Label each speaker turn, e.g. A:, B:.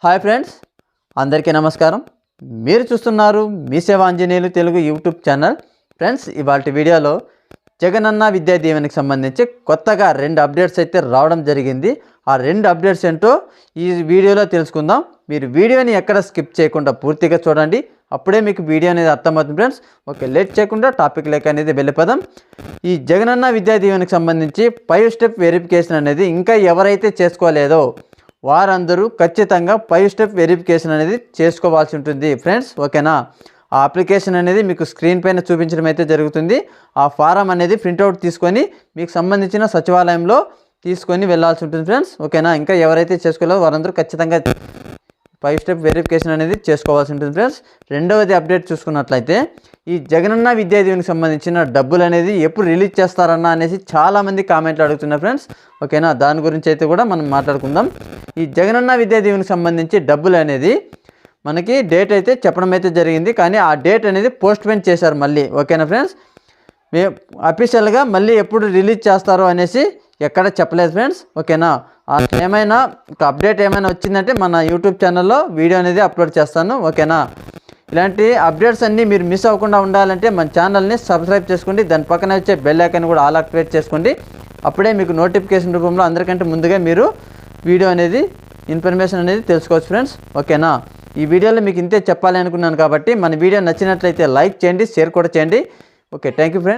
A: Hi friends, అందరికీ నమస్కారం. మీరు చూస్తున్నారు మీ సేవ Anjaneyulu Telugu YouTube channel. Friends, ఇవాళ వీడియోలో జగనన్న విద్యా దీవెనకి సంబంధించి కొత్తగా 2 అప్డేట్స్ అయితే రావడం జరిగింది. ఆ 2 అప్డేట్స్ ఏంటో ఈ వీడియోలో తెలుసుకుందాం. మీరు వీడియోని ఎక్కడ స్కిప్ చేయకుండా పూర్తిగా చూడండి, అప్పుడే మీకు వీడియో అనేది అర్థమవుతుంది. ఫ్రెండ్స్, ఓకే, లేట్ చేయకుండా టాపిక్ లేక అనేది వెళ్ళిపోదాం. ఈ జగనన్న విద్యా దీవెనకి సంబంధించి 5 స్టెప్ వెరిఫికేషన్ అనేది ఇంకా ఎవరైతే చేసుకోలేదో వారందరూ ఖచ్చితంగా 5 స్టెప్ వెరిఫికేషన్ అనేది చేసుకోవాల్సి ఉంటుంది ఫ్రెండ్స్. ఓకేనా? ఆ అప్లికేషన్ అనేది మీకు స్క్రీన్ పైన చూపించడం అయితే జరుగుతుంది. ఆ ఫారం అనేది ప్రింట్అవుట్ తీసుకొని మీకు సంబంధించిన సచివాలయంలో తీసుకొని వెళ్ళాల్సి ఉంటుంది ఫ్రెండ్స్. ఓకేనా? ఇంకా ఎవరైతే చేసుకోలేదో వారందరూ ఖచ్చితంగా 5 స్టెప్ వెరిఫికేషన్ అనేది చేసుకోవాల్సి ఉంటుంది ఫ్రెండ్స్. రెండవది అప్డేట్ చూసుకున్నట్లయితే ఈ జగనన్న విద్యా దీవెనకి సంబంధించిన డబ్బులు అనేది ఎప్పుడు రిలీజ్ చేస్తారన్న అనేసి చాలామంది కామెంట్లు అడుగుతున్నారు ఫ్రెండ్స్. ఓకేనా? దాని గురించి అయితే కూడా మనం మాట్లాడుకుందాం. ఈ జగనన్న విద్యా దీవెనకి సంబంధించి డబ్బులు అనేది మనకి డేట్ అయితే చెప్పడం అయితే జరిగింది, కానీ ఆ డేట్ అనేది పోస్ట్పోన్ చేశారు మళ్ళీ. ఓకేనా ఫ్రెండ్స్? అఫీషియల్గా మళ్ళీ ఎప్పుడు రిలీజ్ చేస్తారో అనేసి ఎక్కడ చెప్పలేదు ఫ్రెండ్స్. ఓకేనా? ఏమైనా అప్డేట్ ఏమైనా వచ్చిందంటే మన యూట్యూబ్ ఛానల్లో వీడియో అనేది అప్లోడ్ చేస్తాను. ఓకేనా? ఇలాంటి అప్డేట్స్ అన్నీ మీరు మిస్ అవ్వకుండా ఉండాలంటే మన ఛానల్ని సబ్స్క్రైబ్ చేసుకోండి. దాని పక్కన వచ్చే బెల్ ఐకాన్ కూడా ఆల్ యాక్టివేట్ చేసుకోండి. అప్పుడే మీకు నోటిఫికేషన్ రూపంలో అందరికంటే ముందుగా మీరు వీడియో అనేది ఇన్ఫర్మేషన్ అనేది తెలుసుకోవచ్చు ఫ్రెండ్స్. ఓకేనా? ఈ వీడియోలో మీకు ఇంతే చెప్పాలి అనుకున్నాను కాబట్టి మన వీడియో నచ్చినట్లయితే లైక్ చేయండి, షేర్ కూడా చేయండి. Okay, thank you friends.